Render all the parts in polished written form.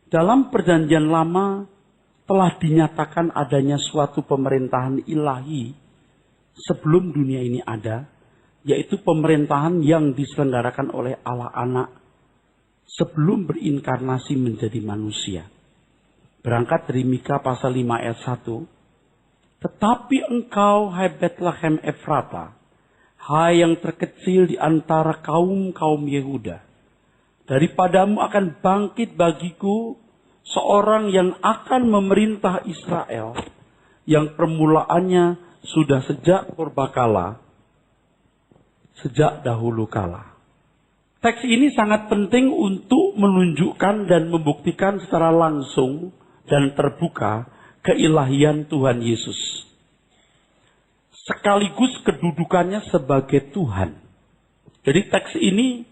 Dalam perjanjian lama telah dinyatakan adanya suatu pemerintahan ilahi sebelum dunia ini ada, yaitu pemerintahan yang diselenggarakan oleh Allah Anak sebelum berinkarnasi menjadi manusia. Berangkat dari Mika pasal 5 ayat 1. Tetapi engkau, hai Bethlehem Efrata, hai yang terkecil di antara kaum-kaum Yehuda, daripadamu akan bangkit bagiku seorang yang akan memerintah Israel, yang permulaannya sudah sejak purbakala, sejak dahulu kala. Teks ini sangat penting untuk menunjukkan dan membuktikan secara langsung dan terbuka keilahian Tuhan Yesus. Sekaligus kedudukannya sebagai Tuhan. Jadi teks ini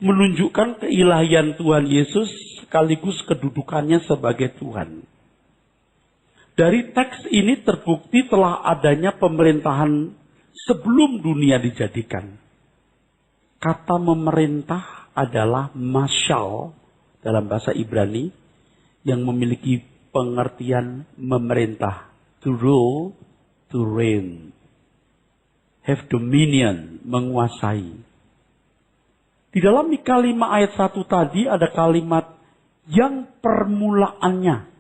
menunjukkan keilahian Tuhan Yesus sekaligus kedudukannya sebagai Tuhan. Dari teks ini terbukti telah adanya pemerintahan sebelum dunia dijadikan. Kata memerintah adalah mashal dalam bahasa Ibrani yang memiliki pengertian memerintah. To rule, to reign. Have dominion, menguasai. Di dalam Mika 5 ayat 1 tadi ada kalimat yang permulaannya.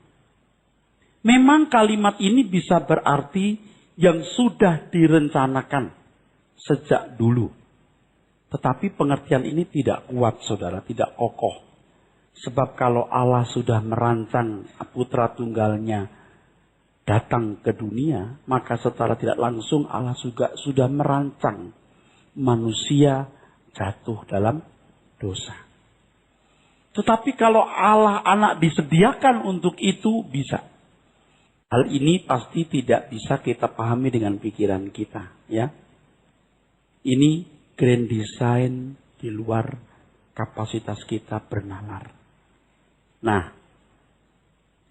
Memang kalimat ini bisa berarti yang sudah direncanakan sejak dulu. Tetapi pengertian ini tidak kuat, saudara, tidak kokoh. Sebab kalau Allah sudah merancang putra tunggalnya datang ke dunia, maka secara tidak langsung Allah juga sudah merancang manusia jatuh dalam dosa. Tetapi kalau Allah anak disediakan untuk itu, bisa. Hal ini pasti tidak bisa kita pahami dengan pikiran kita, ya. Ini grand design di luar kapasitas kita bernalar. Nah,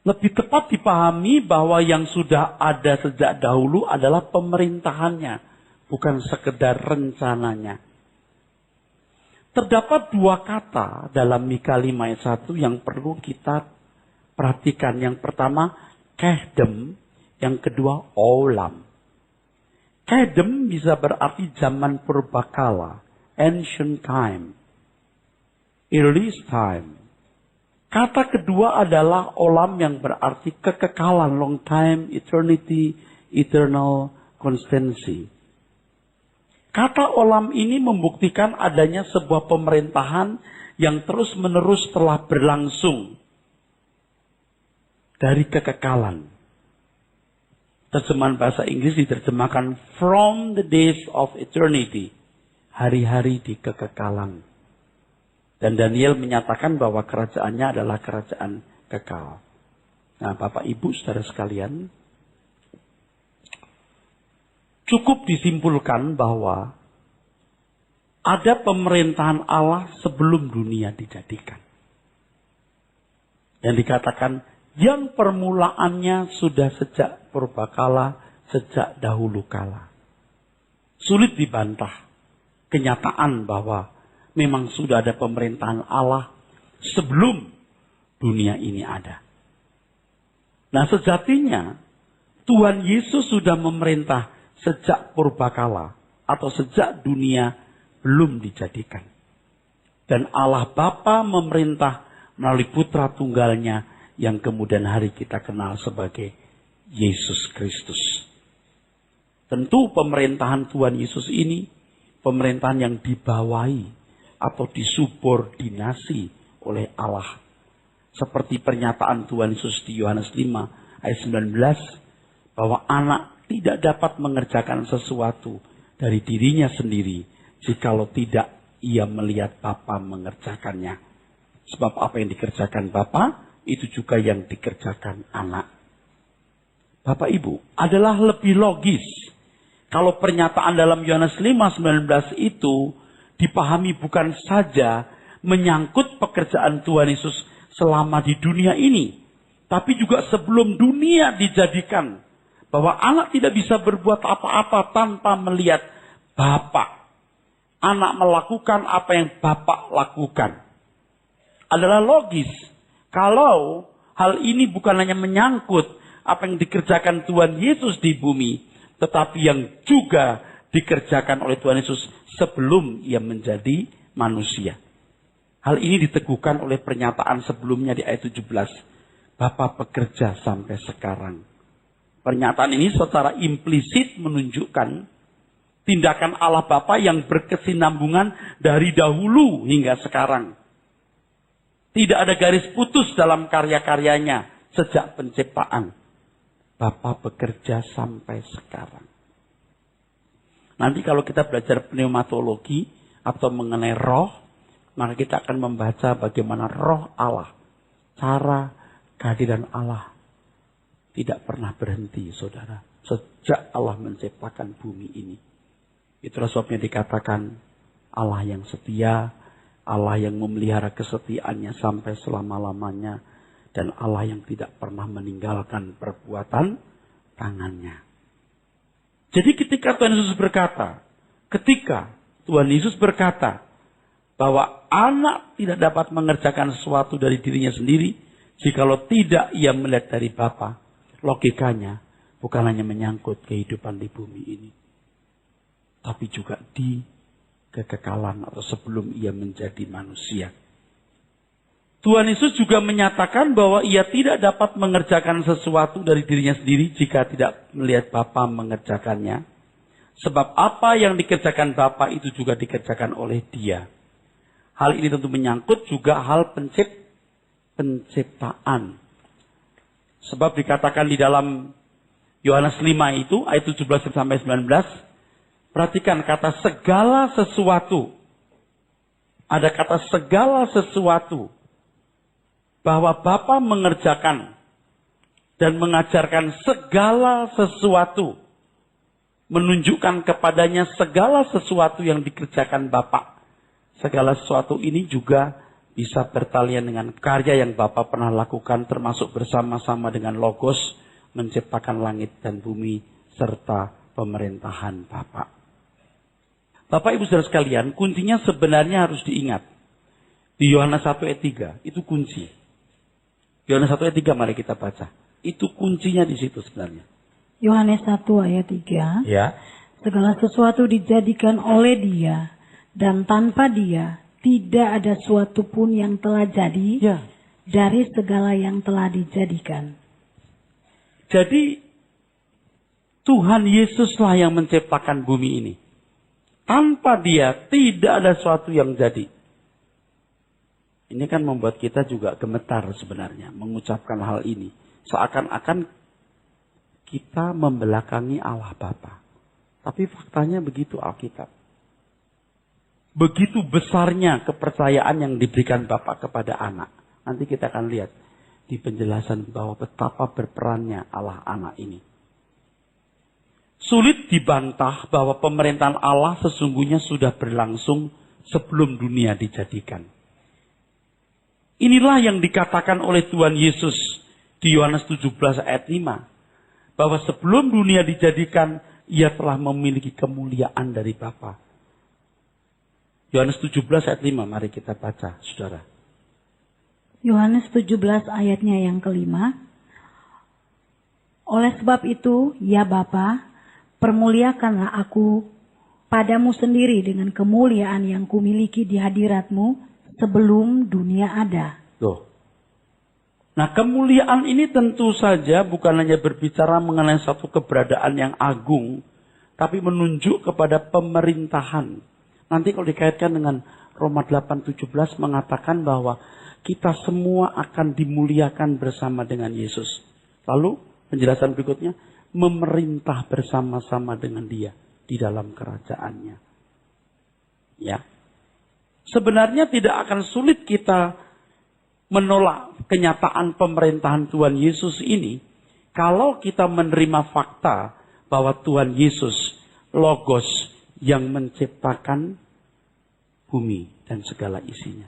lebih tepat dipahami bahwa yang sudah ada sejak dahulu adalah pemerintahannya, bukan sekedar rencananya. Terdapat dua kata dalam Mika 5 ayat 1 yang perlu kita perhatikan. Yang pertama, kehdem. Yang kedua, olam. Kehdem bisa berarti zaman purbakala, ancient time, earliest time. Kata kedua adalah olam yang berarti kekekalan, long time, eternity, eternal constancy. Kata olam ini membuktikan adanya sebuah pemerintahan yang terus-menerus telah berlangsung dari kekekalan. Terjemahan bahasa Inggris diterjemahkan from the days of eternity. Hari-hari di kekekalan. Dan Daniel menyatakan bahwa kerajaannya adalah kerajaan kekal. Nah, Bapak Ibu saudara sekalian, cukup disimpulkan bahwa ada pemerintahan Allah sebelum dunia dijadikan. Yang dikatakan yang permulaannya sudah sejak purbakala, sejak dahulu kala. Sulit dibantah kenyataan bahwa memang sudah ada pemerintahan Allah sebelum dunia ini ada. Nah, sejatinya Tuhan Yesus sudah memerintah sejak purbakala atau sejak dunia belum dijadikan. Dan Allah Bapa memerintah melalui putra tunggalnya yang kemudian hari kita kenal sebagai Yesus Kristus. Tentu pemerintahan Tuhan Yesus ini pemerintahan yang dibawahi atau disubordinasi oleh Allah. Seperti pernyataan Tuhan Yesus di Yohanes 5 ayat 19. Bahwa anak tidak dapat mengerjakan sesuatu dari dirinya sendiri. Jikalau tidak ia melihat Bapa mengerjakannya. Sebab apa yang dikerjakan Bapa itu juga yang dikerjakan anak. Bapak Ibu, adalah lebih logis. Kalau pernyataan dalam Yohanes 5:19 itu dipahami bukan saja menyangkut pekerjaan Tuhan Yesus selama di dunia ini. Tapi juga sebelum dunia dijadikan. Bahwa anak tidak bisa berbuat apa-apa tanpa melihat Bapa. Anak melakukan apa yang Bapa lakukan. Adalah logis. Kalau hal ini bukan hanya menyangkut apa yang dikerjakan Tuhan Yesus di bumi, tetapi yang juga dikerjakan oleh Tuhan Yesus sebelum ia menjadi manusia. Hal ini diteguhkan oleh pernyataan sebelumnya di ayat 17. Bapa bekerja sampai sekarang. Pernyataan ini secara implisit menunjukkan tindakan Allah Bapa yang berkesinambungan dari dahulu hingga sekarang. Tidak ada garis putus dalam karya-karyanya sejak penciptaan. Bapa bekerja sampai sekarang. Nanti kalau kita belajar pneumatologi atau mengenai roh, maka kita akan membaca bagaimana roh Allah, cara kehadiran Allah tidak pernah berhenti, saudara. Sejak Allah menciptakan bumi ini. Itulah sebabnya dikatakan Allah yang setia, Allah yang memelihara kesetiaannya sampai selama-lamanya, dan Allah yang tidak pernah meninggalkan perbuatan tangannya. Jadi ketika Tuhan Yesus berkata bahwa anak tidak dapat mengerjakan sesuatu dari dirinya sendiri, jikalau tidak ia melihat dari Bapa, logikanya bukan hanya menyangkut kehidupan di bumi ini, tapi juga di kekekalan atau sebelum ia menjadi manusia. Tuhan Yesus juga menyatakan bahwa ia tidak dapat mengerjakan sesuatu dari dirinya sendiri jika tidak melihat Bapa mengerjakannya. Sebab apa yang dikerjakan Bapa itu juga dikerjakan oleh Dia. Hal ini tentu menyangkut juga hal penciptaan. Sebab dikatakan di dalam Yohanes 5 itu, ayat 17-19, perhatikan kata segala sesuatu. Ada kata segala sesuatu. Bahwa Bapa mengerjakan dan mengajarkan segala sesuatu. Menunjukkan kepadanya segala sesuatu yang dikerjakan Bapa. Segala sesuatu ini juga bisa bertalian dengan karya yang Bapa pernah lakukan, termasuk bersama-sama dengan Logos menciptakan langit dan bumi serta pemerintahan Bapa. Bapak Ibu Saudara sekalian, kuncinya sebenarnya harus diingat. Di Yohanes 1 ayat 3 itu kunci. Yohanes 1 ayat 3 mari kita baca. Itu kuncinya di situ sebenarnya. Yohanes 1 ayat 3. Ya. Segala sesuatu dijadikan oleh Dia, dan tanpa Dia tidak ada suatu pun yang telah jadi dari segala yang telah dijadikan. Jadi Tuhan Yesuslah yang menciptakan bumi ini. Tanpa Dia tidak ada sesuatu yang jadi. Ini kan membuat kita juga gemetar sebenarnya mengucapkan hal ini. Seakan-akan kita membelakangi Allah Bapa. Tapi faktanya begitu Alkitab. Begitu besarnya kepercayaan yang diberikan Bapa kepada anak. Nanti kita akan lihat di penjelasan bahwa betapa berperannya Allah anak ini. Sulit dibantah bahwa pemerintahan Allah sesungguhnya sudah berlangsung sebelum dunia dijadikan. Inilah yang dikatakan oleh Tuhan Yesus di Yohanes 17 ayat 5. Bahwa sebelum dunia dijadikan, ia telah memiliki kemuliaan dari Bapa. Yohanes 17 ayat 5, mari kita baca, saudara. Yohanes 17 ayatnya yang kelima. Oleh sebab itu, ya Bapa, permuliakanlah aku padamu sendiri dengan kemuliaan yang kumiliki di hadirat-Mu sebelum dunia ada. Loh. Nah, kemuliaan ini tentu saja bukan hanya berbicara mengenai satu keberadaan yang agung, tapi menunjuk kepada pemerintahan. Nanti kalau dikaitkan dengan Roma 8:17 mengatakan bahwa kita semua akan dimuliakan bersama dengan Yesus. Lalu penjelasan berikutnya, memerintah bersama-sama dengan Dia di dalam kerajaannya. Ya. Sebenarnya tidak akan sulit kita menolak kenyataan pemerintahan Tuhan Yesus ini kalau kita menerima fakta bahwa Tuhan Yesus Logos yang menciptakan bumi dan segala isinya.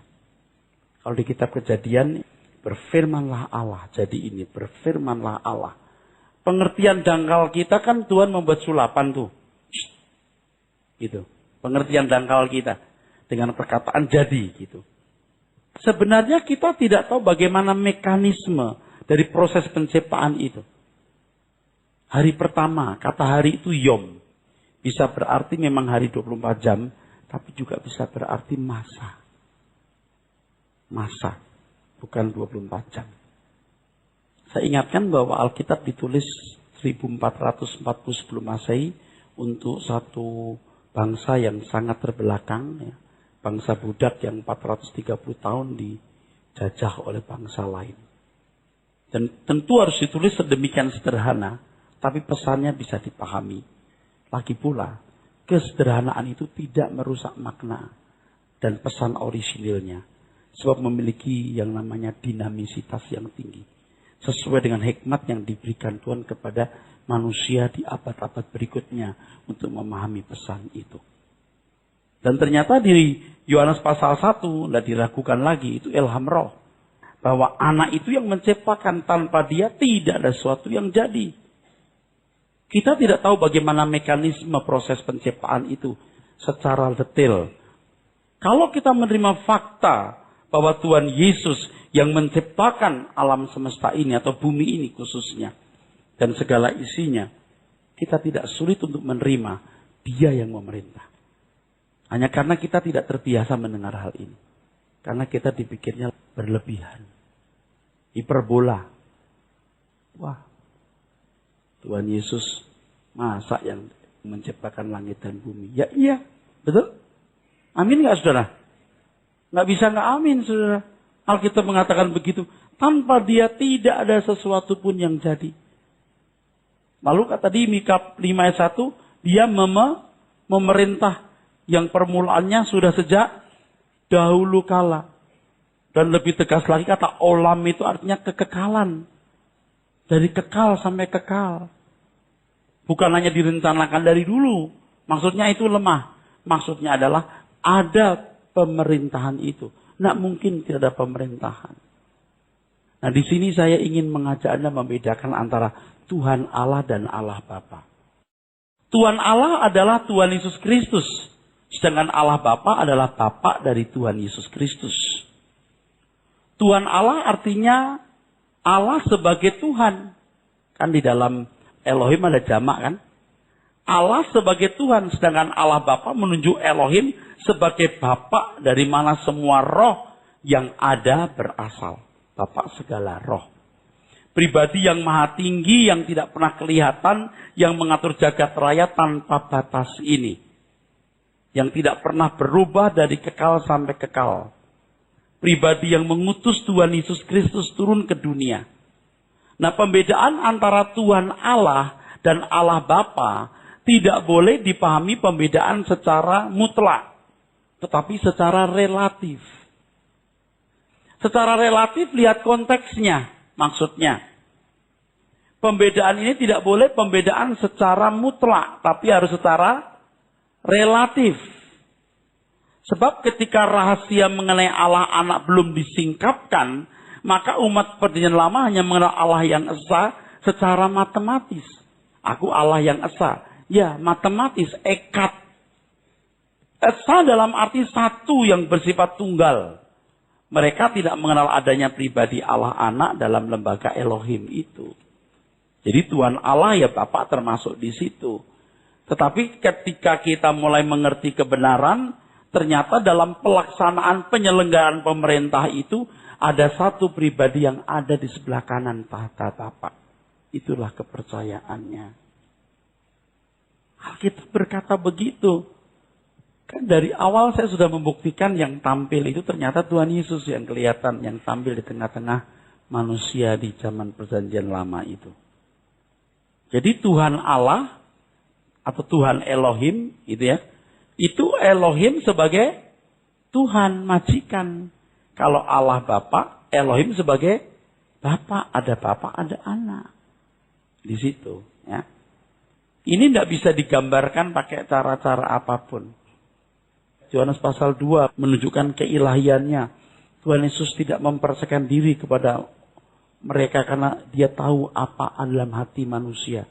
Kalau di kitab Kejadian, berfirmanlah Allah, jadi ini berfirmanlah Allah. Pengertian dangkal kita kan Tuhan membuat sulapan tuh. Gitu. Pengertian dangkal kita dengan perkataan jadi gitu. Sebenarnya kita tidak tahu bagaimana mekanisme dari proses penciptaan itu. Hari pertama, kata hari itu yom. Bisa berarti memang hari 24 jam, tapi juga bisa berarti masa. Masa, bukan 24 jam. Saya ingatkan bahwa Alkitab ditulis 1440 sebelum Masehi untuk satu bangsa yang sangat terbelakang, ya. Bangsa budak yang 430 tahun dijajah oleh bangsa lain. Dan tentu harus ditulis sedemikian sederhana, tapi pesannya bisa dipahami. Lagi pula, kesederhanaan itu tidak merusak makna dan pesan orisinilnya. Sebab memiliki yang namanya dinamisitas yang tinggi. Sesuai dengan hikmat yang diberikan Tuhan kepada manusia di abad-abad berikutnya untuk memahami pesan itu. Dan ternyata di Yohanes pasal 1, tidak diragukan lagi, itu ilham roh. Bahwa anak itu yang menciptakan, tanpa dia tidak ada sesuatu yang jadi. Kita tidak tahu bagaimana mekanisme proses penciptaan itu secara detail. Kalau kita menerima fakta bahwa Tuhan Yesus yang menciptakan alam semesta ini atau bumi ini khususnya dan segala isinya, kita tidak sulit untuk menerima Dia yang memerintah. Hanya karena kita tidak terbiasa mendengar hal ini. Karena kita dipikirnya berlebihan. Hiperbola. Wah, Tuhan Yesus masa yang menciptakan langit dan bumi? Ya iya, betul? Amin nggak saudara? Nggak bisa nggak amin saudara. Alkitab mengatakan begitu. Tanpa dia tidak ada sesuatu pun yang jadi. Lalu kata di Mika 5 ayat 1, dia memerintah yang permulaannya sudah sejak dahulu kala. Dan lebih tegas lagi kata olam itu artinya kekekalan. Dari kekal sampai kekal. Bukan hanya direncanakan dari dulu. Maksudnya itu lemah. Maksudnya adalah ada pemerintahan itu. Nggak mungkin tidak ada pemerintahan. Nah di sini saya ingin mengajak Anda membedakan antara Tuhan Allah dan Allah Bapa. Tuhan Allah adalah Tuhan Yesus Kristus. Sedangkan Allah Bapa adalah Bapa dari Tuhan Yesus Kristus. Tuhan Allah artinya Allah sebagai Tuhan. Kan di dalam Elohim ada jamak kan. Allah sebagai Tuhan. Sedangkan Allah Bapa menunjuk Elohim sebagai Bapa dari mana semua roh yang ada berasal. Bapa segala roh. Pribadi yang maha tinggi, yang tidak pernah kelihatan, yang mengatur jagat raya tanpa batas ini. Yang tidak pernah berubah dari kekal sampai kekal. Pribadi yang mengutus Tuhan Yesus Kristus turun ke dunia. Nah, pembedaan antara Tuhan Allah dan Allah Bapa tidak boleh dipahami pembedaan secara mutlak. Tetapi secara relatif. Secara relatif lihat konteksnya. Maksudnya, pembedaan ini tidak boleh pembedaan secara mutlak, tapi harus secara relatif. Sebab ketika rahasia mengenai Allah anak belum disingkapkan, maka umat perjanjian lama hanya mengenal Allah yang esa secara matematis. Aku Allah yang esa. Ya, matematis, ekat. Esa dalam arti satu yang bersifat tunggal. Mereka tidak mengenal adanya pribadi Allah anak dalam lembaga Elohim itu. Jadi Tuhan Allah ya Bapa termasuk di situ. Tetapi ketika kita mulai mengerti kebenaran, ternyata dalam pelaksanaan penyelenggaraan pemerintah itu ada satu pribadi yang ada di sebelah kanan tahta Bapa. Itulah kepercayaannya. Alkitab berkata begitu. Kan dari awal saya sudah membuktikan yang tampil itu ternyata Tuhan Yesus yang kelihatan, yang tampil di tengah-tengah manusia di zaman perjanjian lama itu. Jadi Tuhan Allah atau Tuhan Elohim gitu ya. Itu Elohim sebagai Tuhan majikan. Kalau Allah Bapa, Elohim sebagai Bapa, ada Bapa, ada anak. Di situ ya. Ini tidak bisa digambarkan pakai cara-cara apapun. Yohanes pasal 2 menunjukkan keilahiannya. Tuhan Yesus tidak mempercayakan diri kepada mereka karena dia tahu apa dalam hati manusia.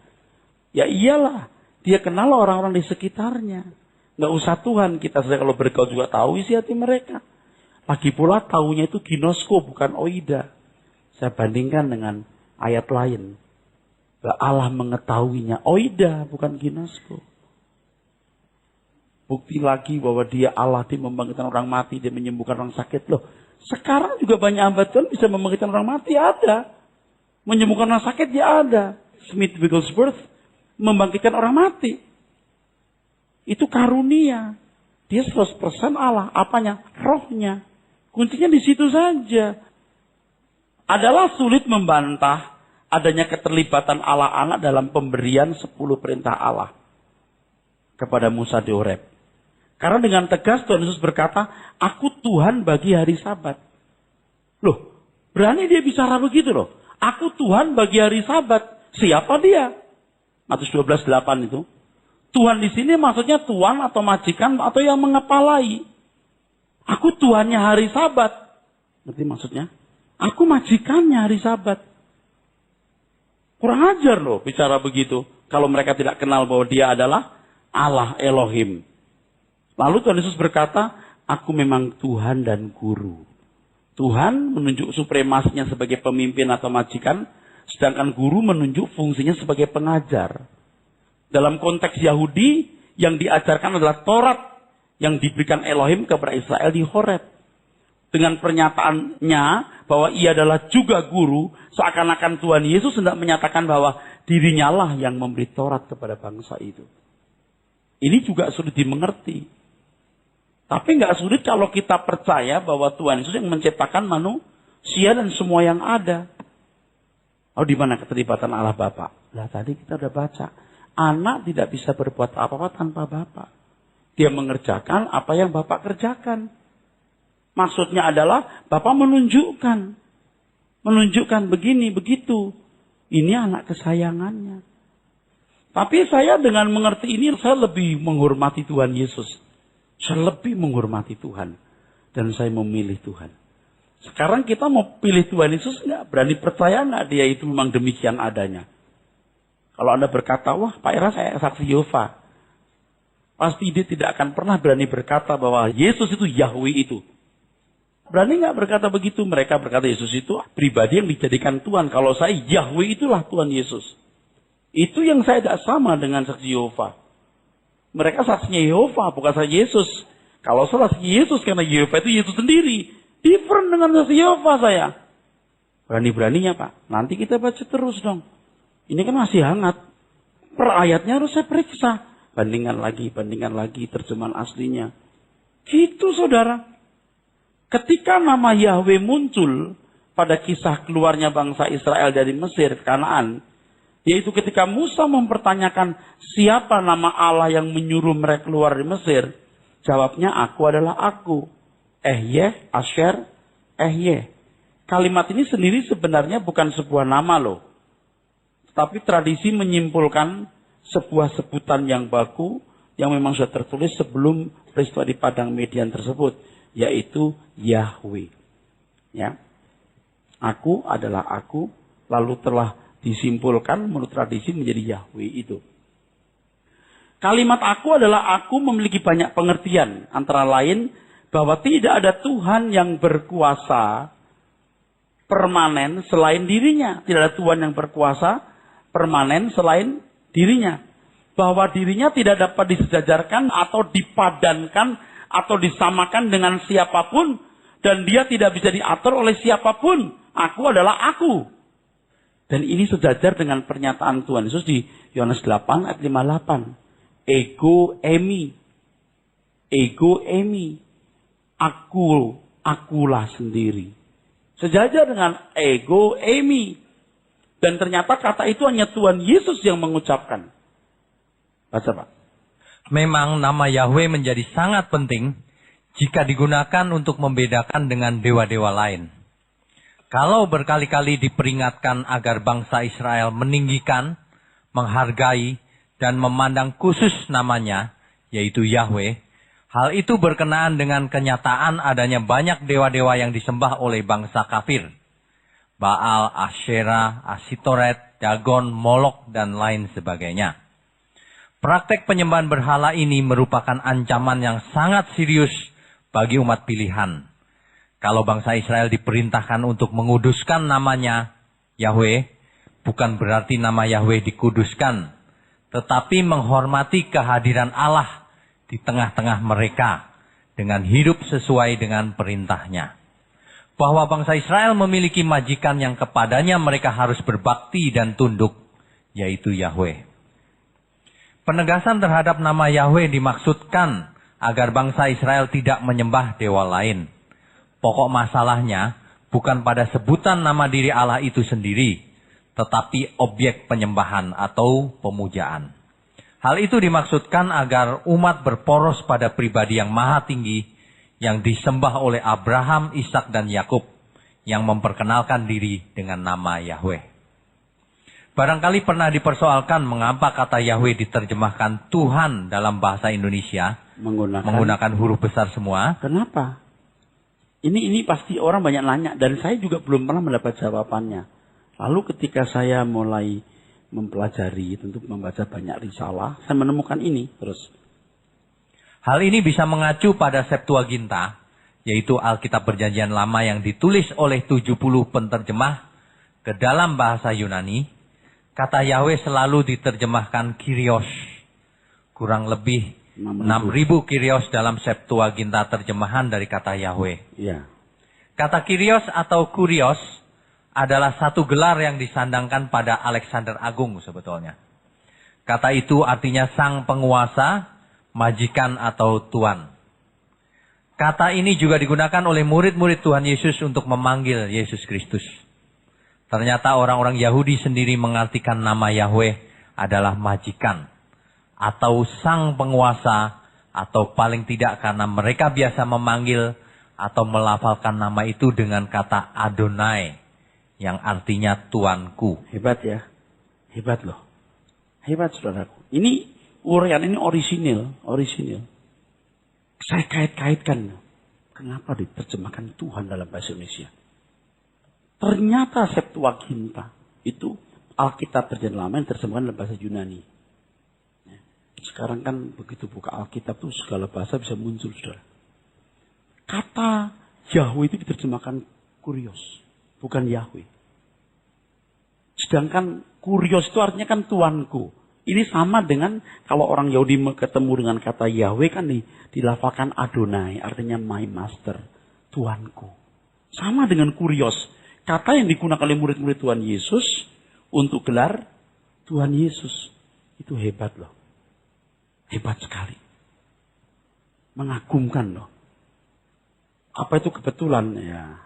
Ya iyalah, dia kenal orang-orang di sekitarnya. Nggak usah Tuhan, kita saja kalau bergaul juga tahu isi hati mereka. Lagi pula taunya itu ginosko bukan oida. Saya bandingkan dengan ayat lain. Allah mengetahuinya oida bukan ginosko. Bukti lagi bahwa dia Allah, dia membangkitkan orang mati, dia menyembuhkan orang sakit. Loh, sekarang juga banyak hamba Tuhan bisa membangkitkan orang mati, ada. Menyembuhkan orang sakit, ya ada. Smith Wigglesworth membangkitkan orang mati. Itu karunia. Dia 100% Allah. Apanya? Rohnya. Kuncinya di situ saja. Adalah sulit membantah adanya keterlibatan Allah anak dalam pemberian 10 perintah Allah kepada Musa di Horeb. Karena dengan tegas Tuhan Yesus berkata, aku Tuhan bagi hari Sabat. Loh, berani dia bicara begitu loh. Aku Tuhan bagi hari Sabat. Siapa dia? Matius 12:8 itu. Tuhan di sini maksudnya tuan atau majikan atau yang mengepalai. Aku Tuhannya hari Sabat. Ngerti maksudnya? Aku majikannya hari Sabat. Kurang ajar loh bicara begitu. Kalau mereka tidak kenal bahwa dia adalah Allah Elohim. Lalu Tuhan Yesus berkata, aku memang Tuhan dan Guru. Tuhan menunjuk supremasinya sebagai pemimpin atau majikan, sedangkan Guru menunjuk fungsinya sebagai pengajar. Dalam konteks Yahudi, yang diajarkan adalah Taurat yang diberikan Elohim kepada Israel di Horeb. Dengan pernyataannya bahwa ia adalah juga guru, seakan-akan Tuhan Yesus hendak menyatakan bahwa dirinya lah yang memberi Taurat kepada bangsa itu. Ini juga sulit dimengerti. Tapi nggak sulit kalau kita percaya bahwa Tuhan Yesus yang menciptakan manusia dan semua yang ada. Oh, di mana keterlibatan Allah Bapa? Lah tadi kita udah baca. Anak tidak bisa berbuat apa-apa tanpa Bapa. Dia mengerjakan apa yang Bapa kerjakan. Maksudnya adalah Bapa menunjukkan begini, begitu. Ini anak kesayangannya. Tapi saya dengan mengerti ini, saya lebih menghormati Tuhan Yesus. Saya lebih menghormati Tuhan. Dan saya memilih Tuhan. Sekarang kita mau pilih Tuhan Yesus nggak? Berani percaya nggak dia itu memang demikian adanya? Kalau Anda berkata, wah Pak Era saya saksi Yehova. Pasti dia tidak akan pernah berani berkata bahwa Yesus itu Yahweh itu. Berani nggak berkata begitu? Mereka berkata Yesus itu pribadi yang dijadikan Tuhan. Kalau saya Yahweh itulah Tuhan Yesus. Itu yang saya tidak sama dengan saksi Yehova. Mereka saksinya Yehova, bukan saksi Yesus. Kalau saya saksi Yesus karena Yehova itu Yesus sendiri. Different dengan saksi Yehova saya. Berani-beraninya Pak. Nanti kita baca terus dong. Ini kan masih hangat. Per ayatnya harus saya periksa. Bandingkan lagi terjemahan aslinya. Gitu saudara. Ketika nama Yahweh muncul pada kisah keluarnya bangsa Israel dari Mesir ke Kanaan, yaitu ketika Musa mempertanyakan siapa nama Allah yang menyuruh mereka keluar dari Mesir, jawabnya aku adalah aku. Ehyeh, Asher, Ehyeh. Kalimat ini sendiri sebenarnya bukan sebuah nama loh. Tapi tradisi menyimpulkan sebuah sebutan yang baku yang memang sudah tertulis sebelum peristiwa di padang Median tersebut, yaitu Yahweh. Ya. Aku adalah aku, lalu telah disimpulkan menurut tradisi menjadi Yahweh itu. Kalimat aku adalah aku memiliki banyak pengertian, antara lain bahwa tidak ada Tuhan yang berkuasa permanen selain dirinya. Tidak ada Tuhan yang berkuasa permanen selain dirinya. Bahwa dirinya tidak dapat disejajarkan atau dipadankan atau disamakan dengan siapapun. Dan dia tidak bisa diatur oleh siapapun. Aku adalah aku. Dan ini sejajar dengan pernyataan Tuhan Yesus di Yohanes 8 ayat 58. Ego emi. Ego emi. Akulah sendiri. Sejajar dengan ego emi. Dan ternyata kata itu hanya Tuhan Yesus yang mengucapkan. Baca Pak. Memang nama Yahweh menjadi sangat penting jika digunakan untuk membedakan dengan dewa-dewa lain. Kalau berkali-kali diperingatkan agar bangsa Israel meninggikan, menghargai, dan memandang khusus namanya, yaitu Yahweh, hal itu berkenaan dengan kenyataan adanya banyak dewa-dewa yang disembah oleh bangsa kafir. Baal, Asyera, Asitoret, Dagon, Molok, dan lain sebagainya. Praktek penyembahan berhala ini merupakan ancaman yang sangat serius bagi umat pilihan. Kalau bangsa Israel diperintahkan untuk menguduskan namanya Yahweh, bukan berarti nama Yahweh dikuduskan, tetapi menghormati kehadiran Allah di tengah-tengah mereka dengan hidup sesuai dengan perintahnya. Bahwa bangsa Israel memiliki majikan yang kepadanya mereka harus berbakti dan tunduk, yaitu Yahweh. Penegasan terhadap nama Yahweh dimaksudkan agar bangsa Israel tidak menyembah dewa lain. Pokok masalahnya bukan pada sebutan nama diri Allah itu sendiri, tetapi objek penyembahan atau pemujaan. Hal itu dimaksudkan agar umat berporos pada pribadi yang maha tinggi yang disembah oleh Abraham, Ishak dan Yakub yang memperkenalkan diri dengan nama Yahweh. Barangkali pernah dipersoalkan mengapa kata Yahweh diterjemahkan Tuhan dalam bahasa Indonesia menggunakan huruf besar semua. Kenapa? Ini pasti orang banyak nanya dan saya juga belum pernah mendapat jawabannya. Lalu ketika saya mulai mempelajari, tentu membaca banyak risalah, saya menemukan ini terus. Hal ini bisa mengacu pada Septuaginta, yaitu Alkitab Perjanjian Lama yang ditulis oleh 70 penterjemah ke dalam bahasa Yunani. Kata Yahweh selalu diterjemahkan Kyrios. Kurang lebih 6.000 Kyrios dalam Septuaginta terjemahan dari kata Yahweh. Ya. Kata Kyrios atau Kurios adalah satu gelar yang disandangkan pada Alexander Agung sebetulnya. Kata itu artinya sang penguasa, majikan atau tuan. Kata ini juga digunakan oleh murid-murid Tuhan Yesus untuk memanggil Yesus Kristus. Ternyata orang-orang Yahudi sendiri mengartikan nama Yahweh adalah majikan atau sang penguasa, atau paling tidak karena mereka biasa memanggil atau melafalkan nama itu dengan kata Adonai yang artinya tuanku. Hebat ya. Hebat loh. Hebat saudaraku. Ini uraian ini orisinil. Saya kait-kaitkan. Kenapa diterjemahkan Tuhan dalam bahasa Indonesia? Ternyata Septuaginta itu Alkitab Perjanjian Lama yang terjemahkan dalam bahasa Yunani. Sekarang kan begitu buka Alkitab tuh segala bahasa bisa muncul, saudara. Kata Yahweh itu diterjemahkan Kurios, bukan Yahweh. Sedangkan Kurios itu artinya kan tuanku. Ini sama dengan kalau orang Yahudi ketemu dengan kata Yahweh kan dilafalkan Adonai, artinya my master, tuanku. Sama dengan Kurios, kata yang digunakan oleh murid-murid Tuhan Yesus untuk gelar Tuhan Yesus. Itu hebat loh. Hebat sekali. Mengagumkan loh. Apa itu kebetulan? Ya,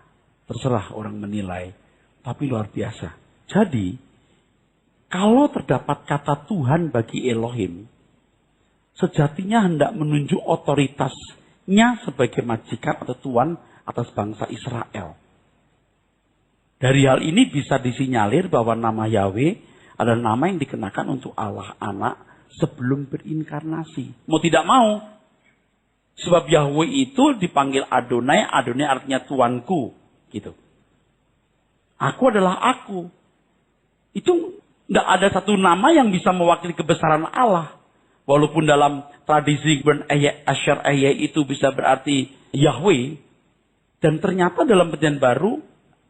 terserah orang menilai. Tapi luar biasa. Jadi, kalau terdapat kata Tuhan bagi Elohim, sejatinya hendak menunjuk otoritasnya sebagai majikan atau tuan atas bangsa Israel. Dari hal ini bisa disinyalir bahwa nama Yahweh adalah nama yang dikenakan untuk Allah Anak sebelum berinkarnasi. Mau tidak mau. Sebab Yahweh itu dipanggil Adonai. Adonai artinya tuanku. Gitu. Aku adalah aku. Itu tidak ada satu nama yang bisa mewakili kebesaran Allah. Walaupun dalam tradisi Asher Ehyeh itu bisa berarti Yahweh. Dan ternyata dalam Perjanjian Baru.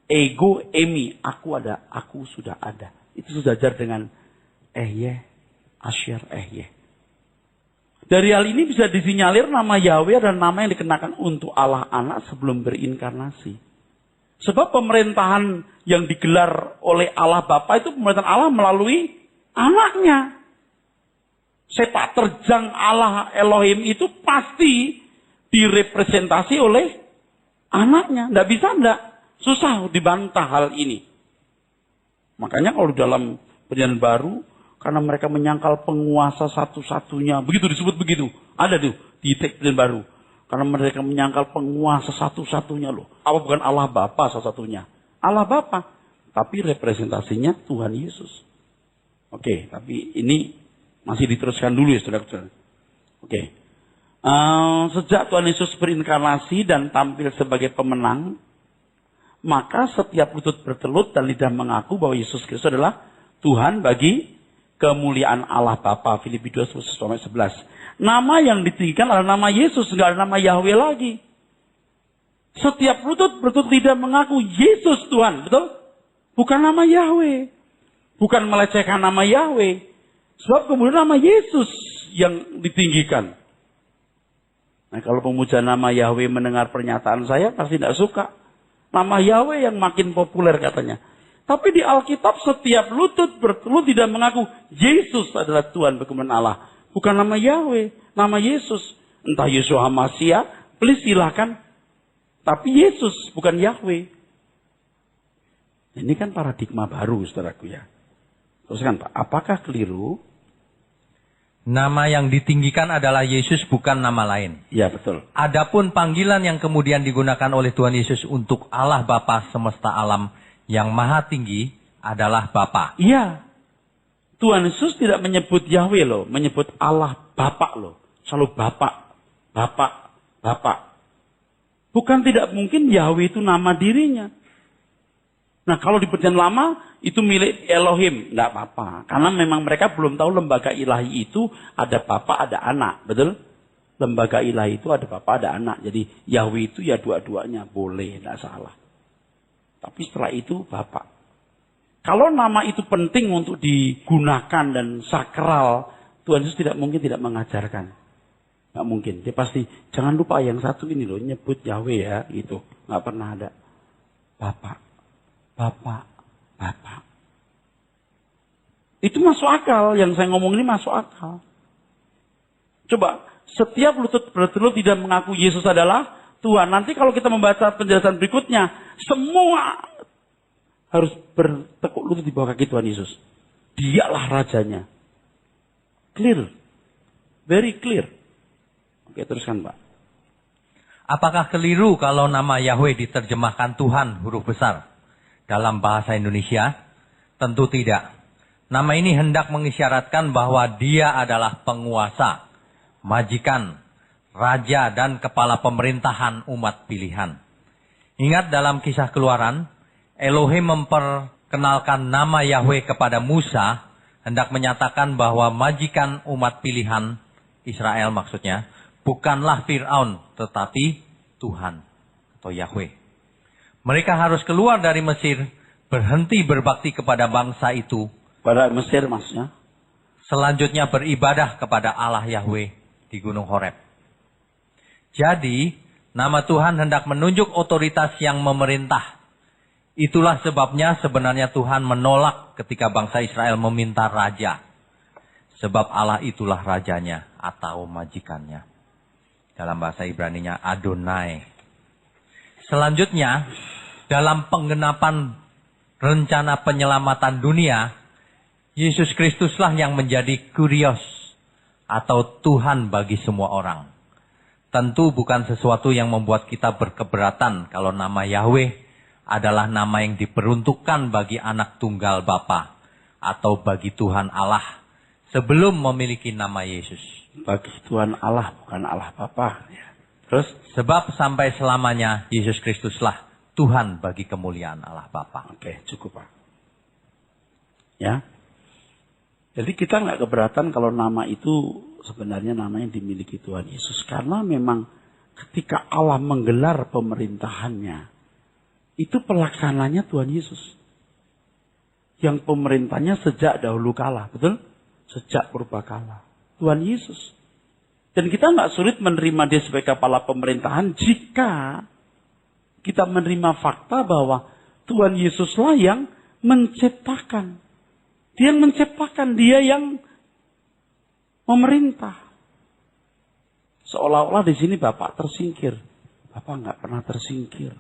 Ego emi. Aku sudah ada. Itu sejajar dengan Ehyeh. Asher Ehyeh. Dari hal ini bisa disinyalir nama Yahweh dan nama yang dikenakan untuk Allah Anak sebelum berinkarnasi. Sebab pemerintahan yang digelar oleh Allah Bapa itu pemerintahan Allah melalui anaknya. Sepak terjang Allah Elohim itu pasti direpresentasi oleh anaknya. Tidak bisa, tidak. Susah dibantah hal ini. Makanya kalau dalam Perjanjian Baru, karena mereka menyangkal penguasa satu-satunya. Begitu disebut begitu. Ada tuh di teks Perjanjian Baru. Karena mereka menyangkal penguasa satu-satunya loh. Apa bukan Allah Bapa satu-satunya? Allah Bapa. Tapi representasinya Tuhan Yesus. Oke, tapi ini masih diteruskan dulu ya saudara-saudara. Oke. Sejak Tuhan Yesus berinkarnasi dan tampil sebagai pemenang, maka setiap lutut bertelut dan lidah mengaku bahwa Yesus Kristus adalah Tuhan bagi kemuliaan Allah Bapa. Filipi 2:11. Nama yang ditinggikan adalah nama Yesus, enggak ada nama Yahweh lagi. Setiap lutut berlutut lidah mengaku Yesus Tuhan. Betul? Bukan nama Yahweh. Bukan melecehkan nama Yahweh. Sebab kemudian nama Yesus yang ditinggikan. Nah, kalau pemuja nama Yahweh mendengar pernyataan saya pasti tidak suka. Nama Yahweh yang makin populer katanya. Tapi di Alkitab setiap lutut bertelut tidak mengaku Yesus adalah Tuhan berkenan Allah. Bukan nama Yahweh, nama Yesus. Entah Yeshua Hamasiah, please silakan. Tapi Yesus bukan Yahweh. Ini kan paradigma baru, saudaraku ya. Terus kan Pak, apakah keliru? Nama yang ditinggikan adalah Yesus, bukan nama lain. Ya, betul. Adapun panggilan yang kemudian digunakan oleh Tuhan Yesus untuk Allah Bapa semesta alam yang maha tinggi adalah Bapa. Iya. Tuhan Yesus tidak menyebut Yahweh loh, menyebut Allah Bapa loh. Selalu Bapa, Bapa, Bapa. Bukan tidak mungkin Yahweh itu nama dirinya. Nah, kalau di Perjanjian Lama itu milik Elohim, tidak apa-apa. Karena memang mereka belum tahu lembaga ilahi itu ada Bapa, ada anak, betul? Lembaga ilahi itu ada Bapa, ada anak. Jadi Yahweh itu ya dua-duanya, boleh, tidak salah. Tapi setelah itu Bapa. Kalau nama itu penting untuk digunakan dan sakral, Tuhan Yesus tidak mungkin tidak mengajarkan. Nggak mungkin. Dia pasti, jangan lupa yang satu ini loh, nyebut Yahweh ya, gitu. Nggak pernah ada. Bapak, Bapak, Bapak. Itu masuk akal, yang saya ngomong ini masuk akal. Coba, setiap lutut bertelut tidak mengaku Yesus adalah Tuhan. Nanti kalau kita membaca penjelasan berikutnya, semua harus bertekuk lutut di bawah kaki Tuhan Yesus. Dialah rajanya. Clear. Very clear. Oke, teruskan Pak. Apakah keliru kalau nama Yahweh diterjemahkan Tuhan huruf besar dalam bahasa Indonesia? Tentu tidak. Nama ini hendak mengisyaratkan bahwa Dia adalah penguasa, majikan, raja, dan kepala pemerintahan umat pilihan. Ingat dalam kisah Keluaran, Elohim memperkenalkan nama Yahweh kepada Musa, hendak menyatakan bahwa majikan umat pilihan, Israel maksudnya, bukanlah Fir'aun, tetapi Tuhan atau Yahweh. Mereka harus keluar dari Mesir, berhenti berbakti kepada bangsa itu. Pada Mesir maksudnya? Selanjutnya beribadah kepada Allah Yahweh di Gunung Horeb. Jadi, nama Tuhan hendak menunjuk otoritas yang memerintah. Itulah sebabnya sebenarnya Tuhan menolak ketika bangsa Israel meminta raja. Sebab Allah itulah rajanya atau majikannya. Dalam bahasa Ibraninya Adonai. Selanjutnya, dalam penggenapan rencana penyelamatan dunia, Yesus Kristuslah yang menjadi kurios atau Tuhan bagi semua orang. Tentu bukan sesuatu yang membuat kita berkeberatan kalau nama Yahweh adalah nama yang diperuntukkan bagi anak tunggal Bapa atau bagi Tuhan Allah sebelum memiliki nama Yesus. Bagi Tuhan Allah, bukan Allah Bapa. Ya. Terus? Sebab sampai selamanya Yesus Kristuslah Tuhan bagi kemuliaan Allah Bapa. Oke, cukup Pak. Ya. Jadi kita nggak keberatan kalau nama itu sebenarnya nama yang dimiliki Tuhan Yesus. Karena memang ketika Allah menggelar pemerintahannya, itu pelaksananya Tuhan Yesus. Yang pemerintahnya sejak dahulu kala, betul? Sejak purbakala. Tuhan Yesus. Dan kita nggak sulit menerima dia sebagai kepala pemerintahan jika kita menerima fakta bahwa Tuhan Yesuslah yang menciptakan. Dia yang menciptakan, dia yang memerintah. Seolah-olah di sini Bapak tersingkir. Bapak nggak pernah tersingkir.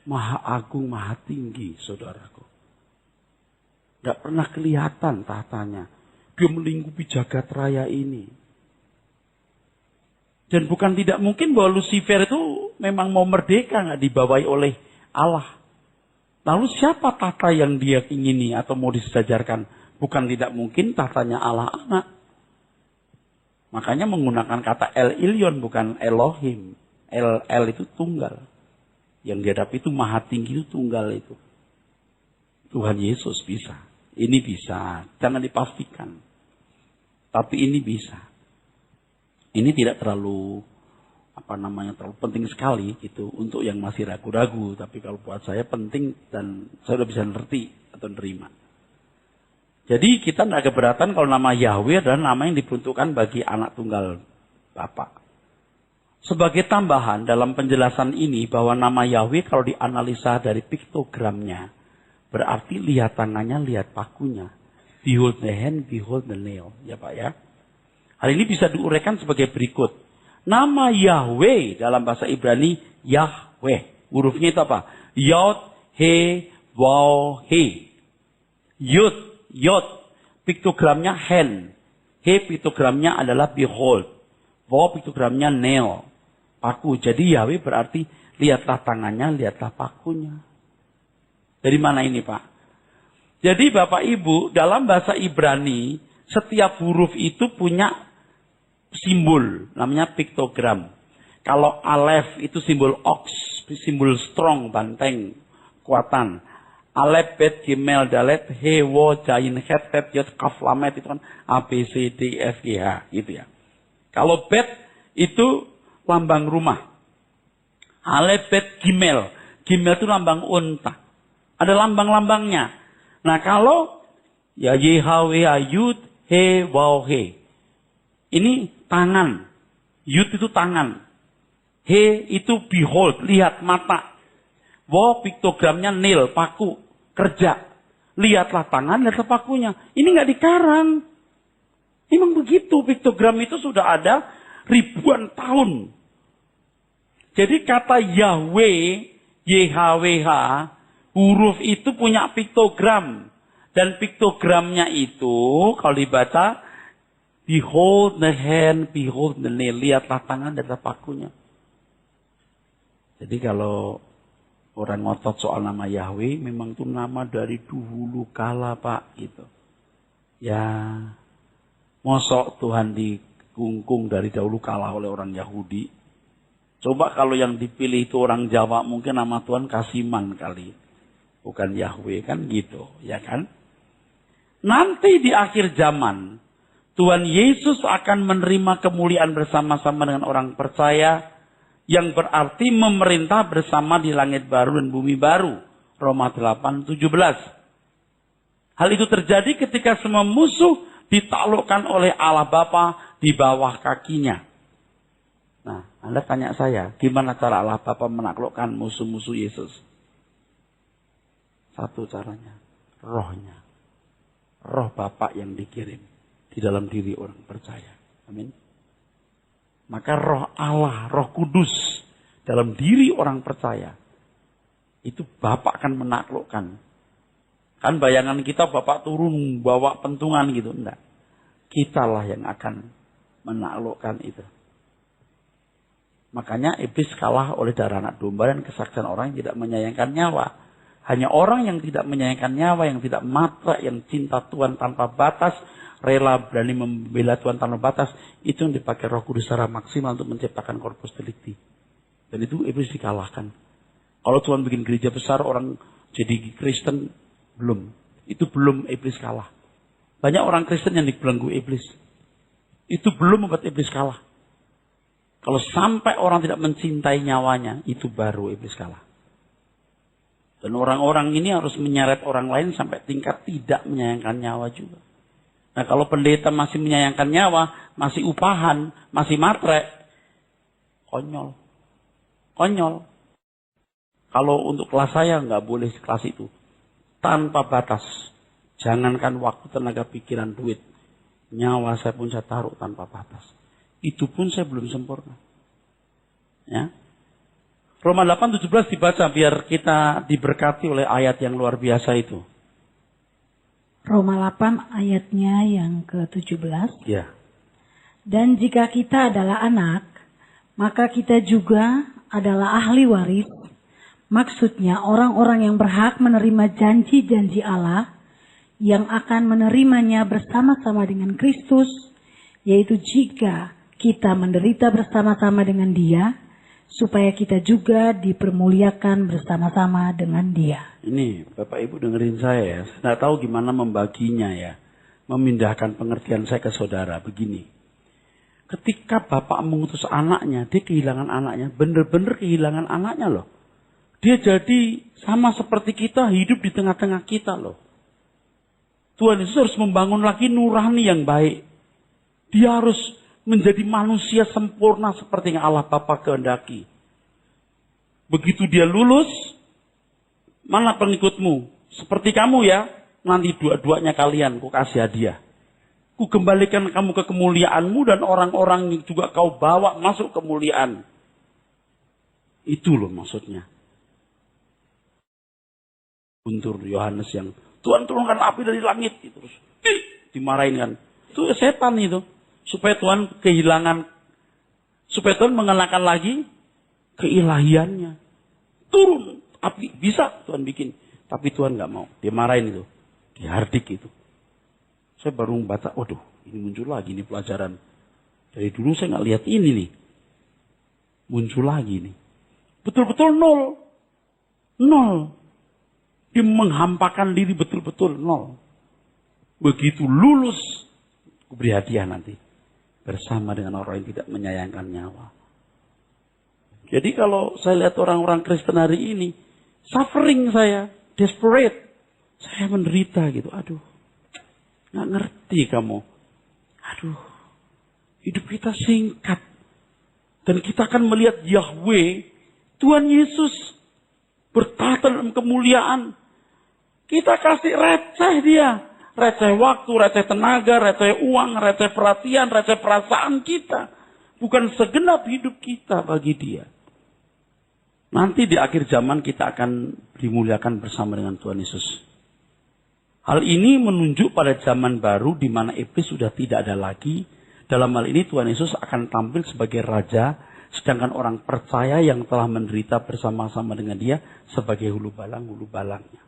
Maha agung, maha tinggi, saudaraku. Nggak pernah kelihatan tahtanya. Dia melingkupi jagat raya ini. Dan bukan tidak mungkin bahwa Lucifer itu memang mau merdeka, nggak dibawahi oleh Allah. Lalu siapa tahta yang dia ingini atau mau disejajarkan? Bukan tidak mungkin tahtanya Allah anak. Makanya menggunakan kata El Elyon bukan Elohim. El itu tunggal. Yang dihadapi itu maha tinggi itu tunggal itu. Tuhan Yesus bisa. Ini bisa. Jangan dipastikan. Tapi ini bisa. Ini tidak terlalu terlalu penting sekali gitu untuk yang masih ragu-ragu. Tapi kalau buat saya penting dan saya udah bisa ngerti atau nerima. Jadi kita tidak keberatan kalau nama Yahweh adalah nama yang diperuntukkan bagi anak tunggal Bapa. Sebagai tambahan dalam penjelasan ini bahwa nama Yahweh kalau dianalisa dari piktogramnya, berarti lihat tangannya, lihat pakunya. Behold the hand, behold the nail. Ya Pak ya. Hal ini bisa diuraikan sebagai berikut. Nama Yahweh dalam bahasa Ibrani Yahweh. Hurufnya itu apa? Yod, He, Waw, He. Yod, piktogramnya hand. He, piktogramnya adalah behold. Waw, piktogramnya nail. Paku. Jadi Yahweh berarti lihatlah tangannya, lihatlah pakunya. Dari mana ini Pak? Jadi Bapak Ibu, dalam bahasa Ibrani, setiap huruf itu punya simbol, namanya piktogram. Kalau alef itu simbol ox, simbol strong, banteng, kuatan. Alef, bet, gimel, dalet, he, wo, jain, het, tet, yot, kaf, lamet, itu kan A, B, C, D, F, G, H, gitu ya. Kalau bet itu lambang rumah. Alef, bet, gimel. Gimel itu lambang unta. Ada lambang-lambangnya. Nah kalau ya YHWH, Yud, He, Waw, He. Ini tangan. Yud itu tangan. He itu behold, lihat mata. Waw piktogramnya nail, paku. Kerja. Lihatlah tangan, lihatlah pakunya. Ini nggak dikarang. Memang begitu, piktogram itu sudah ada ribuan tahun. Jadi kata Yahweh, YHWH, huruf itu punya piktogram. Dan piktogramnya itu, kalau dibaca, behold the hand, behold the nail. Lihatlah tangan, lihatlah pakunya. Jadi kalau orang ngotot soal nama Yahweh, memang itu nama dari dahulu kala Pak. Gitu. Ya, mosok Tuhan dikungkung dari dahulu kala oleh orang Yahudi. Coba kalau yang dipilih itu orang Jawa, mungkin nama Tuhan Kasiman kali. Bukan Yahweh kan gitu, ya kan? Nanti di akhir zaman, Tuhan Yesus akan menerima kemuliaan bersama-sama dengan orang percaya, yang berarti memerintah bersama di langit baru dan bumi baru. Roma 8:17. Hal itu terjadi ketika semua musuh ditaklukkan oleh Allah Bapa di bawah kakinya. Nah, Anda tanya saya, gimana cara Allah Bapa menaklukkan musuh-musuh Yesus? Satu caranya, rohnya. Roh Bapa yang dikirim di dalam diri orang percaya. Amin. Maka roh Allah, roh kudus dalam diri orang percaya. Itu Bapak akan menaklukkan. Kan bayangan kita Bapak turun bawa pentungan gitu. Enggak. Kitalah yang akan menaklukkan itu. Makanya iblis kalah oleh darah anak domba dan kesaksian orang yang tidak menyayangkan nyawa. Hanya orang yang tidak menyayangkan nyawa, yang tidak matre, yang cinta Tuhan tanpa batas, rela berani membela Tuhan tanpa batas, itu yang dipakai Roh Kudus secara maksimal untuk menciptakan corpus delicti. Dan itu iblis dikalahkan. Kalau Tuhan bikin gereja besar, orang jadi Kristen, belum. Itu belum iblis kalah. Banyak orang Kristen yang dibelenggu iblis. Itu belum membuat iblis kalah. Kalau sampai orang tidak mencintai nyawanya, itu baru iblis kalah. Dan orang-orang ini harus menyeret orang lain sampai tingkat tidak menyayangkan nyawa juga. Nah kalau pendeta masih menyayangkan nyawa, masih upahan, masih matre, konyol. Konyol. Kalau untuk kelas saya nggak boleh kelas itu. Tanpa batas. Jangankan waktu, tenaga, pikiran, duit. Nyawa saya pun saya taruh tanpa batas. Itu pun saya belum sempurna. Ya. Roma 8:17 dibaca biar kita diberkati oleh ayat yang luar biasa itu. Roma 8 ayatnya yang ke-17. Ya. Dan jika kita adalah anak, maka kita juga adalah ahli waris. Maksudnya orang-orang yang berhak menerima janji-janji Allah yang akan menerimanya bersama-sama dengan Kristus, yaitu jika kita menderita bersama-sama dengan Dia, supaya kita juga dipermuliakan bersama-sama dengan Dia. Ini Bapak Ibu dengerin saya ya. Saya nggak tahu gimana membaginya ya. Memindahkan pengertian saya ke saudara. Begini. Ketika Bapak mengutus anaknya, dia kehilangan anaknya. Benar-benar kehilangan anaknya loh. Dia jadi sama seperti kita, hidup di tengah-tengah kita loh. Tuhan Yesus harus membangun lagi nurani yang baik. Dia harus menjadi manusia sempurna seperti yang Allah Bapa kehendaki. Begitu dia lulus, mana pengikutmu? Seperti kamu ya, nanti dua-duanya kalian ku kasih hadiah. Ku kembalikan kamu ke kemuliaanmu dan orang-orang yang juga kau bawa masuk kemuliaan. Itu loh maksudnya. Guntur Yohanes yang Tuhan turunkan api dari langit. Terus dimarahin kan. Itu setan itu. Supaya Tuhan mengenakan lagi keilahiannya. Turun api. Bisa Tuhan bikin. Tapi Tuhan gak mau. Dia marahin itu. Dihardik itu. Saya baru membaca, waduh, ini muncul lagi nih pelajaran. Dari dulu saya nggak lihat ini nih. Muncul lagi nih. Betul-betul nol. Nol. Dia menghampakan diri betul-betul nol. Begitu lulus, aku beri hadiah nanti. Bersama dengan orang yang tidak menyayangkan nyawa. Jadi kalau saya lihat orang-orang Kristen hari ini, suffering saya, desperate. Saya menderita gitu, aduh. Nggak ngerti kamu. Aduh. Hidup kita singkat. Dan kita akan melihat Yahweh. Tuhan Yesus. Bertahta dalam kemuliaan. Kita kasih receh dia. Receh waktu, receh tenaga, receh uang, receh perhatian, receh perasaan kita. Bukan segenap hidup kita bagi dia. Nanti di akhir zaman kita akan dimuliakan bersama dengan Tuhan Yesus. Hal ini menunjuk pada zaman baru di mana iblis sudah tidak ada lagi. Dalam hal ini Tuhan Yesus akan tampil sebagai raja. Sedangkan orang percaya yang telah menderita bersama-sama dengan dia sebagai hulu balangnya.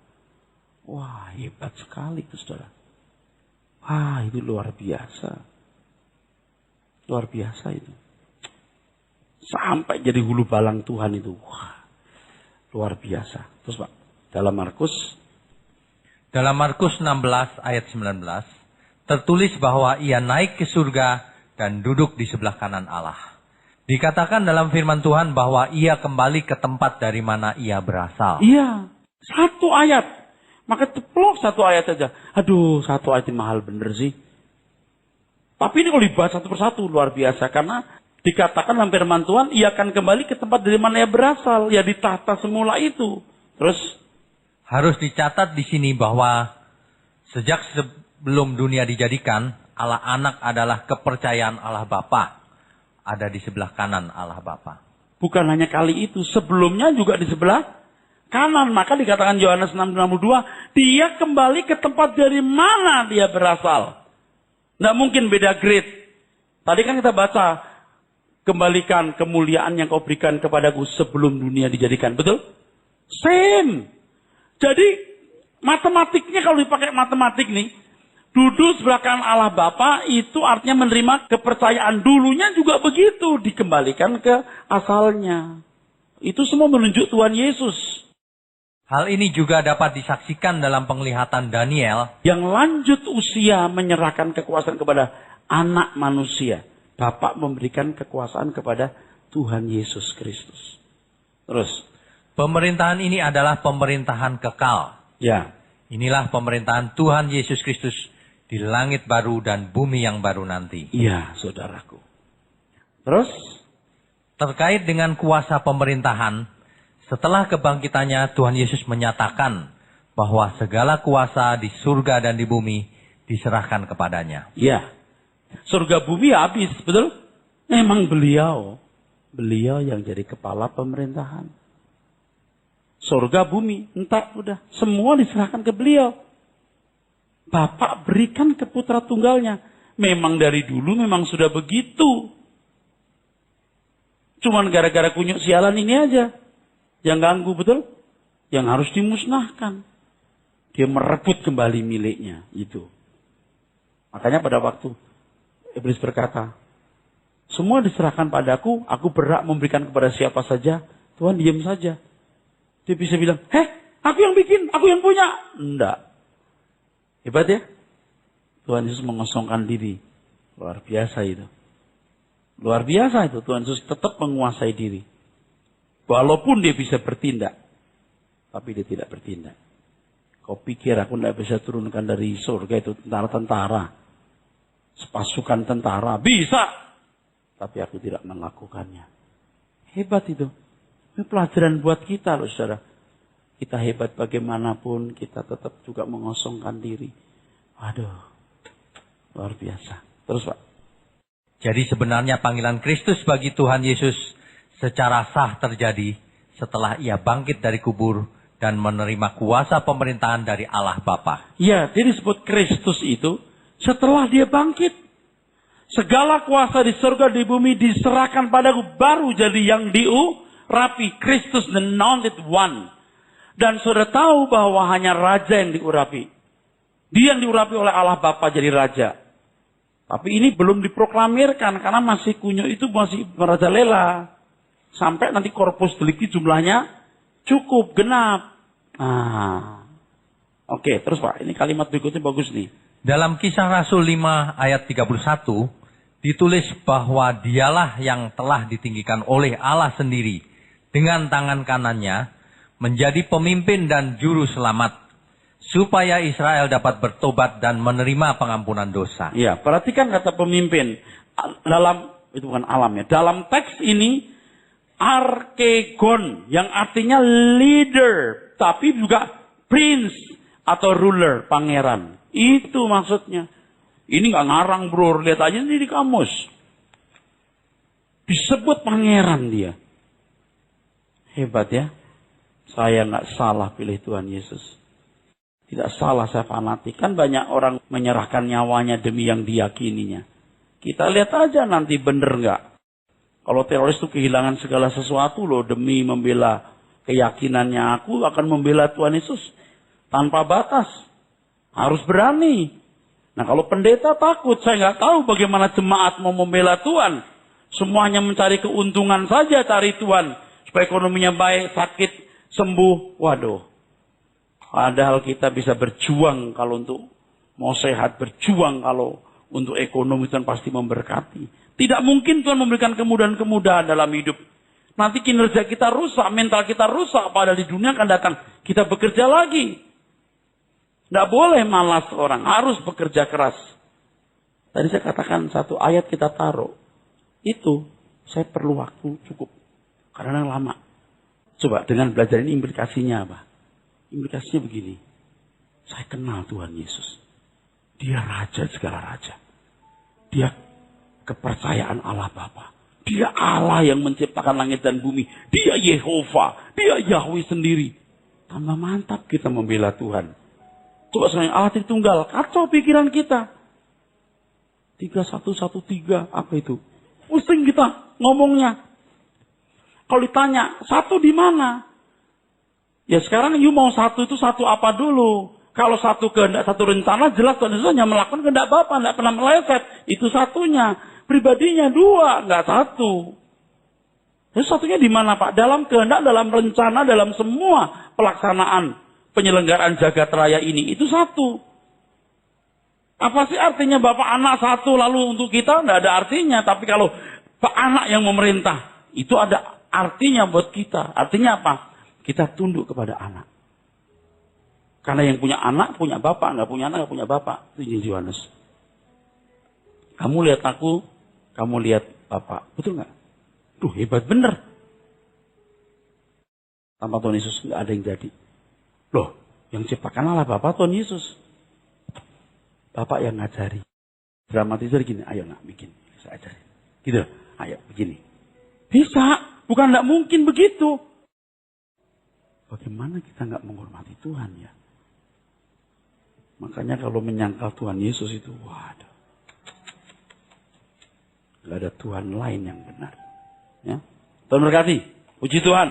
Wah, hebat sekali itu saudara. Wah, itu luar biasa. Luar biasa itu. Sampai jadi hulu balang Tuhan itu. Wah, luar biasa. Terus Pak, dalam Markus 16 ayat 19, tertulis bahwa ia naik ke surga dan duduk di sebelah kanan Allah. Dikatakan dalam firman Tuhan bahwa ia kembali ke tempat dari mana ia berasal. Iya, satu ayat. Maka teplok satu ayat saja. Aduh, satu ayat ini mahal bener sih. Tapi ini kalau dibahas satu persatu luar biasa. Karena dikatakan dalam firman Tuhan, ia akan kembali ke tempat dari mana ia berasal. Ya di tahta semula itu. Terus harus dicatat di sini bahwa sejak sebelum dunia dijadikan, Allah Anak adalah kepercayaan Allah Bapa. Ada di sebelah kanan Allah Bapa. Bukan hanya kali itu, sebelumnya juga di sebelah kanan. Maka dikatakan Yohanes 6:62, dia kembali ke tempat dari mana dia berasal. Nggak mungkin beda grade. Tadi kan kita baca, kembalikan kemuliaan yang kau berikan kepadaku sebelum dunia dijadikan. Betul? Same. Jadi matematiknya kalau dipakai matematik nih, duduk sebelah kanan Allah Bapa itu artinya menerima kepercayaan. Dulunya juga begitu, dikembalikan ke asalnya. Itu semua menunjuk Tuhan Yesus. Hal ini juga dapat disaksikan dalam penglihatan Daniel. Yang lanjut usia menyerahkan kekuasaan kepada anak manusia. Bapa memberikan kekuasaan kepada Tuhan Yesus Kristus. Terus. Pemerintahan ini adalah pemerintahan kekal. Ya. Inilah pemerintahan Tuhan Yesus Kristus di langit baru dan bumi yang baru nanti. Iya, saudaraku. Terus? Terkait dengan kuasa pemerintahan, setelah kebangkitannya Tuhan Yesus menyatakan bahwa segala kuasa di surga dan di bumi diserahkan kepadanya. Iya. Surga bumi habis, betul? Memang beliau yang jadi kepala pemerintahan. Surga, bumi, entah, udah. Semua diserahkan ke beliau. Bapak berikan ke putra tunggalnya. Memang dari dulu memang sudah begitu. Cuman gara-gara kunyuk sialan ini aja. Yang ganggu, betul? Yang harus dimusnahkan. Dia merebut kembali miliknya. Itu. Makanya pada waktu iblis berkata, semua diserahkan padaku, aku berhak memberikan kepada siapa saja. Tuhan diam saja. Dia bisa bilang, aku yang bikin, aku yang punya. Enggak. Hebat ya? Tuhan Yesus mengosongkan diri. Luar biasa itu. Luar biasa itu, Tuhan Yesus tetap menguasai diri. Walaupun dia bisa bertindak, tapi dia tidak bertindak. Kau pikir aku tidak bisa turunkan dari surga itu tentara-tentara, pasukan tentara? Bisa, tapi aku tidak melakukannya. Hebat itu. Ini pelajaran buat kita loh saudara. Kita hebat bagaimanapun, kita tetap juga mengosongkan diri. Waduh, luar biasa. Terus Pak. Jadi sebenarnya panggilan Kristus bagi Tuhan Yesus secara sah terjadi setelah ia bangkit dari kubur dan menerima kuasa pemerintahan dari Allah Bapa. Ya, jadi disebut Kristus itu setelah dia bangkit. Segala kuasa di surga di bumi diserahkan padaku, baru jadi yang diurapi. Kristus the anointed one. Dan saudara tahu bahwa hanya raja yang diurapi. Dia yang diurapi oleh Allah Bapa jadi raja. Tapi ini belum diproklamirkan karena masih kunyuk itu masih merajalela. Sampai nanti korpus delikti jumlahnya cukup, genap. Oke, terus Pak, ini kalimat berikutnya bagus nih. Dalam Kisah Rasul 5 ayat 31, ditulis bahwa dialah yang telah ditinggikan oleh Allah sendiri dengan tangan kanannya menjadi pemimpin dan juru selamat, supaya Israel dapat bertobat dan menerima pengampunan dosa. Iya, perhatikan kata pemimpin. Itu bukan alam ya. Dalam teks ini, arkegon, yang artinya leader, tapi juga prince atau ruler, pangeran. Itu maksudnya. Ini nggak ngarang bro, lihat aja ini di kamus. Disebut pangeran dia. Hebat ya. Saya nggak salah pilih Tuhan Yesus. Tidak salah saya fanatik. Kan banyak orang menyerahkan nyawanya demi yang diyakininya. Kita lihat aja nanti bener nggak. Kalau teroris itu kehilangan segala sesuatu loh demi membela keyakinannya. Aku akan membela Tuhan Yesus tanpa batas. Harus berani. Nah kalau pendeta takut, saya nggak tahu bagaimana jemaat mau membela Tuhan. Semuanya mencari keuntungan saja cari Tuhan. Supaya ekonominya baik, sakit, sembuh. Waduh. Padahal kita bisa berjuang kalau untuk mau sehat, berjuang kalau untuk ekonomi Tuhan pasti memberkati. Tidak mungkin Tuhan memberikan kemudahan-kemudahan dalam hidup. Nanti kinerja kita rusak, mental kita rusak, padahal di dunia akan datang kita bekerja lagi. Tidak boleh malas orang, harus bekerja keras. Tadi saya katakan satu ayat kita taruh. Itu saya perlu waktu cukup. Karena lama. Coba dengan belajar ini implikasinya apa? Implikasinya begini. Saya kenal Tuhan Yesus. Dia raja segala raja. Dia kepercayaan Allah Bapa. Dia Allah yang menciptakan langit dan bumi. Dia Yehova. Dia Yahweh sendiri. Tambah mantap kita membela Tuhan. Coba sekarang Allah Tritunggal. Kacau pikiran kita. 3113. Apa itu? Pusing kita ngomongnya. Kalau ditanya, satu di mana? Ya sekarang you mau satu itu satu apa dulu? Kalau satu kehendak, satu rencana, jelas Tuhan Yesus hanya melakukan kehendak Bapa, tidak pernah meleset. Itu satunya. Pribadinya dua, nggak satu. Terus satunya di mana Pak? Dalam kehendak, dalam rencana, dalam semua pelaksanaan penyelenggaraan jagat raya ini. Itu satu. Apa sih artinya Bapak anak satu lalu untuk kita? Tidak ada artinya. Tapi kalau Pak anak yang memerintah, itu ada artinya buat kita. Artinya apa? Kita tunduk kepada anak. Karena yang punya anak, punya bapak. Nggak punya anak, nggak punya bapak. Itu Injil Yohanes. Kamu lihat aku, kamu lihat bapak. Betul nggak? Duh, hebat bener. Tanpa Tuhan Yesus nggak ada yang jadi. Loh, yang ciptakan Allah Bapak Tuhan Yesus. Bapak yang ngajari. Dramatisir gini, ayo nak bikin. Saya ajarin. Gitu, ayo begini. Bisa, bukan nggak mungkin begitu. Bagaimana kita nggak menghormati Tuhan ya? Makanya kalau menyangkal Tuhan Yesus itu, waduh. Gak ada Tuhan lain yang benar. Ya. Tuhan berkati. Puji Tuhan.